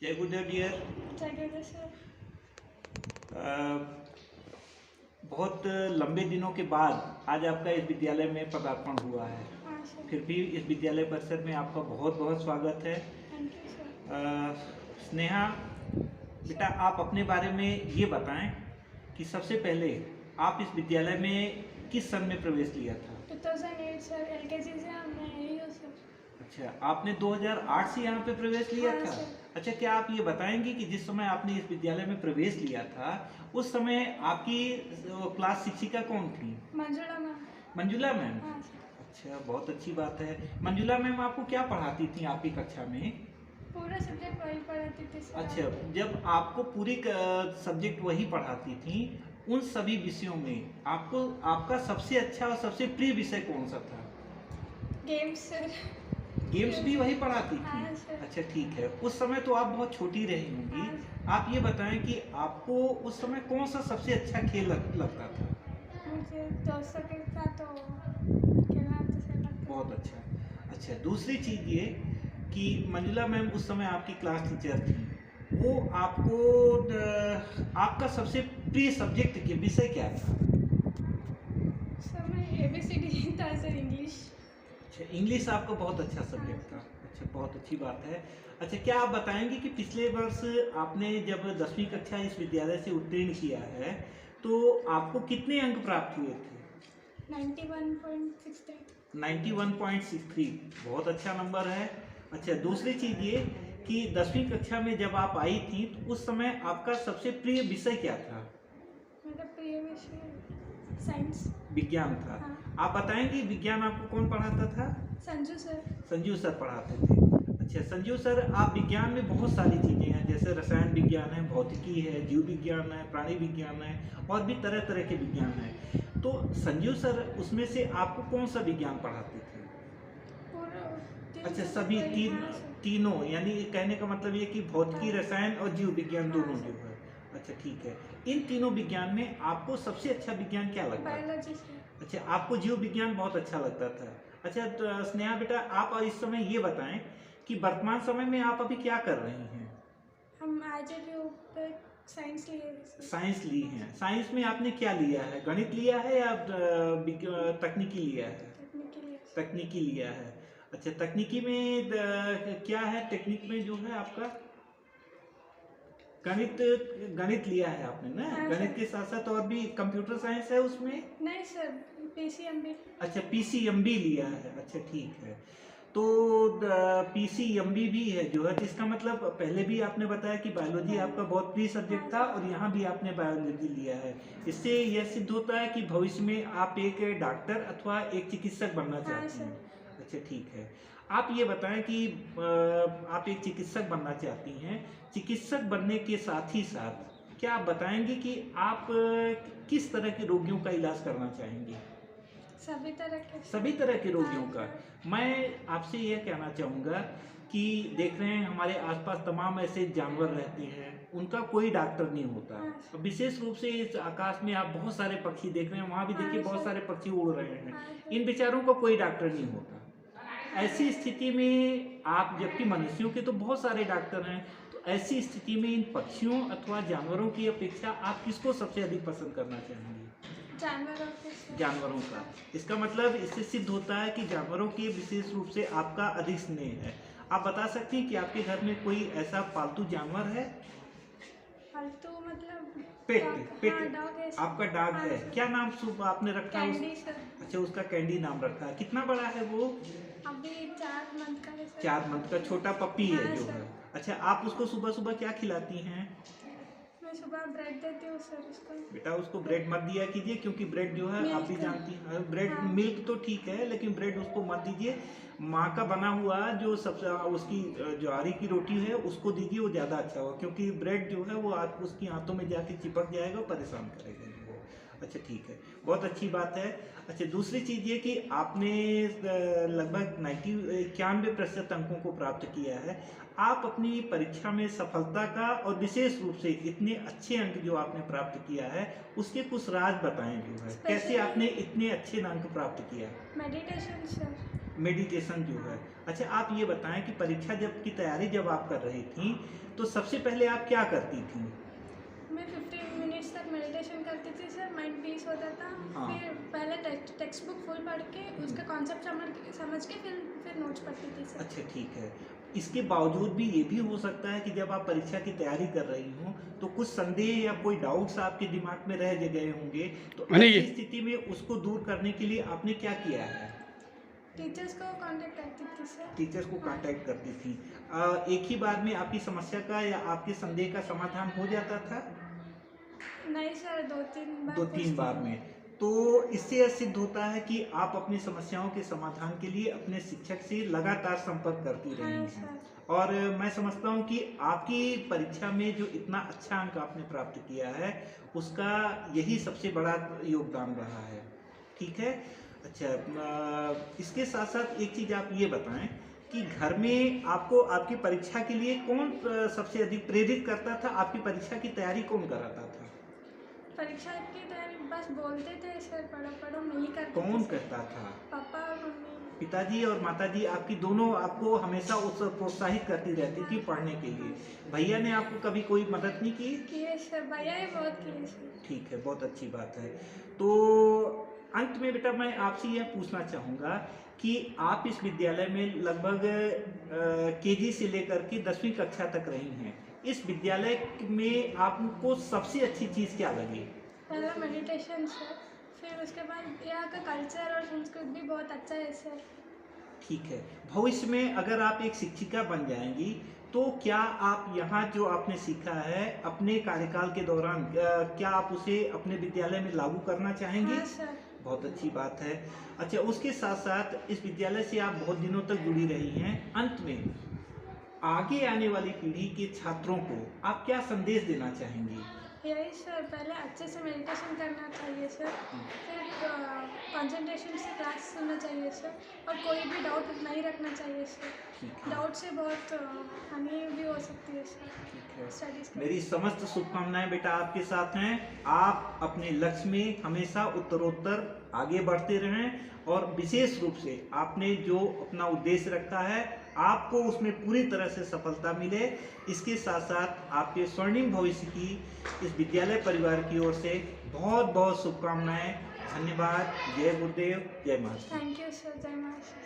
जय गुरुदेव डियर। जय गुरुदेव सर। बहुत लंबे दिनों के बाद आज आपका इस विद्यालय में पदार्पण हुआ है। हाँ सर। फिर भी इस विद्यालय परिसर में आपका बहुत बहुत स्वागत है। Thank you sir. स्नेहा बेटा, आप अपने बारे में ये बताएं कि सबसे पहले आप इस विद्यालय में किस सन में प्रवेश लिया था? 2008 सर, एलकेजी से मैं यही हूँ सर। अच्छा, आपने 2008 से यहाँ पे प्रवेश लिया हाँ था? सर। अच्छा, क्या आप ये बताएंगे कि जिस समय आपने इस विद्यालय में प्रवेश लिया था उस समय आपकी क्लास शिक्षिका कौन थी? मंजुला मैम। मंजुला मैम। हाँ सर। अच्छा, बहुत अच्छी बात है। मंजुला मैम आपको क्या पढ़ाती थी आपकी कक्षा में? पूरा सब्जेक्ट वही पढ़ाती थी सर। अच्छा, जब आपको पूरी सब्जेक्ट वही पढ़ाती थी, उन सभी विषयों में आपको आपका सबसे अच्छा और सबसे प्रिय विषय कौन सा था? Games sir. गेम्स भी वही पढ़ाती थी? हाँ सर। अच्छा, ठीक है। उस समय तो आप बहुत छोटी रही होंगी। हाँ। आप ये बताएं कि आपको उस समय कौन सा सबसे अच्छा खेल लगता था? मुझे दोस्तों के साथ तो खेलना अच्छा लगता है। बहुत अच्छा। अच्छा, दूसरी चीज़ ये कि मंजुला मैम उस समय आपकी क्लास टीचर थी, वो आपका सबसे प्रिय सब्जेक्ट के विषय क्या था? सर मैं ABCD था सर, इंग्लिश। अच्छा, इंग्लिश आपका बहुत अच्छा सब्जेक्ट था। अच्छा, बहुत अच्छी बात है। अच्छा, क्या आप बताएंगे कि पिछले वर्ष आपने जब 10वीं कक्षा इस विद्यालय से उत्तीर्ण किया है तो आपको कितने अंक प्राप्त हुए थे? 91.63। 91.63, बहुत अच्छा नंबर है। अच्छा, दूसरी चीज़ ये कि 10वीं कक्षा में जब आप आई थी तो उस समय आपका सबसे प्रिय विषय क्या था? मेरा प्रिय विषय साइंस। विज्ञान था। हाँ। आप बताएंगे विज्ञान आपको कौन पढ़ाता था? संजू सर। संजीव सर पढ़ाते थे। अच्छा, संजीव सर, आप विज्ञान में बहुत सारी चीज़ें हैं, जैसे रसायन विज्ञान है, भौतिकी है, जीव विज्ञान है, प्राणी विज्ञान है और भी तरह तरह के विज्ञान हैं। तो संजीव सर उसमें से आपको कौन सा विज्ञान पढ़ाते थे? अच्छा, सभी तीनों, यानी कहने का मतलब ये कि भौतिकी, रसायन और जीव विज्ञान दोनों जो है। अच्छा, ठीक है। इन तीनों विज्ञान में आपको सबसे अच्छा विज्ञान क्या लगता है? बायोलॉजी। अच्छा, आपको जीव विज्ञान बहुत अच्छा लगता था। अच्छा, तो स्नेहा बेटा, आप इस समय ये बताएं कि वर्तमान समय में आप अभी क्या कर रही हैं? हम IJPU पे साइंस लिए। साइंस ली हैं। साइंस में आपने क्या लिया है? गणित लिया है या तकनीकी लिया है? तकनीकी लिया है। अच्छा, तकनीकी में क्या है? टेक्निक में जो है आपका गणित गणित लिया है आपने ना? हाँ, गणित के साथ साथ और भी कंप्यूटर साइंस है उसमें? नहीं सर, PCMB। अच्छा, PCMB लिया है। अच्छा, ठीक है। तो PCMB भी है जो है, जिसका मतलब पहले भी आपने बताया कि बायोलॉजी आपका बहुत प्रिय सब्जेक्ट था और यहाँ भी आपने बायोलॉजी लिया है। इससे यह सिद्ध होता है कि भविष्य में आप एक डॉक्टर अथवा एक चिकित्सक बनना चाहती हैं। अच्छा, ठीक है। आप ये बताएं कि आप एक चिकित्सक बनना चाहती हैं। चिकित्सक बनने के साथ ही साथ क्या आप बताएंगे कि आप किस तरह के रोगियों का इलाज करना चाहेंगे? सभी तरह के रोगियों का। मैं आपसे यह कहना चाहूँगा कि देख रहे हैं हमारे आसपास तमाम ऐसे जानवर रहते हैं, उनका कोई डॉक्टर नहीं होता। विशेष रूप से इस आकाश में आप बहुत सारे पक्षी देख रहे हैं, वहाँ भी देखिए बहुत सारे पक्षी उड़ रहे हैं। इन बेचारों का कोई डॉक्टर नहीं होता। ऐसी स्थिति में आप, जबकि मनुष्यों के तो बहुत सारे डॉक्टर हैं, तो ऐसी स्थिति में इन पक्षियों अथवा जानवरों की अपेक्षा आप किसको सबसे अधिक पसंद करना चाहेंगे? जानवरों का। इसका मतलब इससे सिद्ध होता है कि जानवरों के विशेष रूप से आपका अधिक स्नेह है। आप बता सकते हैं कि आपके घर में कोई ऐसा पालतू जानवर है? पालतू मतलब पेट डॉग है। आपका डॉग है। क्या नाम आपने रखा है? Candy sir. अच्छा, उसका कैंडी नाम रखा है। कितना बड़ा है वो? अभी 4 मंथ का है सर। 4 मंथ का छोटा पपी है जो सर। है। अच्छा, आप उसको सुबह सुबह क्या खिलाती हैं? मैं सुबह ब्रेड देती हूँ सर उसको। बेटा, उसको ब्रेड मत दिया कीजिए, क्योंकि ब्रेड जो है आप भी जानती हैं, ब्रेड मिल्क तो ठीक है लेकिन ब्रेड उसको मत दीजिए। माँ का बना हुआ जो सबसे उसकी ज्वारी की रोटी है उसको दीजिए, वो ज़्यादा अच्छा होगा, क्योंकि ब्रेड जो है वो आप उसकी आंतों में जाके चिपक जाएगा, परेशान करेगा वो। अच्छा, ठीक है, बहुत अच्छी बात है। अच्छा, दूसरी चीज़ ये कि आपने लगभग 91% अंकों को प्राप्त किया है। आप अपनी परीक्षा में सफलता का और विशेष रूप से इतने अच्छे अंक जो आपने प्राप्त किया है उसके कुछ राज बताएं जो है, कैसे आपने इतने अच्छे अंक प्राप्त किया? Meditation sir. मेडिटेशन जो है। अच्छा, आप ये बताएं कि परीक्षा जब की तैयारी जब आप कर रही थी तो सबसे पहले आप क्या करती थी? मैं 15 मिनट्स तक मेडिटेशन करती थी सर, माइंड पीस होता था। हाँ। फिर पहले टेक्स्ट बुक फुल पढ़ के उसका कॉन्सेप्ट समझ के फिर नोट्स पढ़ती थी सर। अच्छा, ठीक है। इसके बावजूद भी ये भी हो सकता है कि जब आप परीक्षा की तैयारी कर रही हो तो कुछ संदेह या कोई डाउट्स आपके दिमाग में रह गए होंगे, तो ऐसी स्थिति में उसको दूर करने के लिए आपने क्या किया है? टीचर्स को कांटेक्ट करती थी सर। टीचर्स को कांटेक्ट करती थी। एक ही बार में आपकी समस्या का या आपके संदेह का समाधान हो जाता था? नहीं सर, 2-3 बार 2-3 बार में। तो इससे यह सिद्ध होता है कि आप अपनी समस्याओं के समाधान के लिए अपने शिक्षक से लगातार संपर्क करती रही हाँ हैं। सर। और मैं समझता हूँ कि आपकी परीक्षा में जो इतना अच्छा अंक आपने प्राप्त किया है उसका यही सबसे बड़ा योगदान रहा है। ठीक है। अच्छा, इसके साथ साथ एक चीज़ आप ये बताएं कि घर में आपको आपकी परीक्षा के लिए कौन सबसे अधिक प्रेरित करता था? आपकी परीक्षा की तैयारी कौन कराता था? परीक्षा की तैयारी बस बोलते थे सर, पढ़ो पढ़ो, मैं ही करती थी कौन सर। करता था? पापा और मम्मी। पिताजी और माताजी आपकी दोनों आपको हमेशा उस प्रोत्साहित करती रहती थी पढ़ने के लिए। भैया ने आपको कभी कोई मदद नहीं की? किए सर, भैया ही बहुत किए सर। ठीक है, बहुत अच्छी बात है। तो अंत में बेटा मैं आपसे यह पूछना चाहूँगा कि आप इस विद्यालय में लगभग केजी से लेकर के 10वीं कक्षा तक रही हैं। इस विद्यालय में आपको सबसे अच्छी चीज़ क्या लगी? पहला मेडिटेशन सर, फिर उसके बाद यहाँ का कल्चर और संस्कृति भी बहुत अच्छा है सर। ठीक है। भविष्य में अगर आप एक शिक्षिका बन जाएंगी तो क्या आप यहाँ जो आपने सीखा है अपने कार्यकाल के दौरान क्या आप उसे अपने विद्यालय में लागू करना चाहेंगी? हाँ सर। बहुत अच्छी बात है। अच्छा, उसके साथ साथ इस विद्यालय से आप बहुत दिनों तक जुड़ी रही हैं। अंत में आगे आने वाली पीढ़ी के छात्रों को आप क्या संदेश देना चाहेंगी? यही सर, पहले अच्छे से मेडिटेशन करना चाहिए सर, फिर कंसंट्रेशन से क्लास सुनना चाहिए सर, और कोई भी डाउट नहीं रखना चाहिए सर। ठीक है। डाउट से बहुत हानि भी हो सकती है सर। ठीक है। स्टडीज के मेरी समस्त शुभकामनाएं बेटा आपके साथ हैं। आप अपने लक्ष्य में हमेशा उत्तरोत्तर आगे बढ़ते रहें और विशेष रूप से आपने जो अपना उद्देश्य रखा है आपको उसमें पूरी तरह से सफलता मिले। इसके साथ साथ आपके स्वर्णिम भविष्य की इस विद्यालय परिवार की ओर से बहुत बहुत शुभकामनाएं। धन्यवाद। जय गुरुदेव, जय महर्षि। थैंक यू सर, जय महर्षि।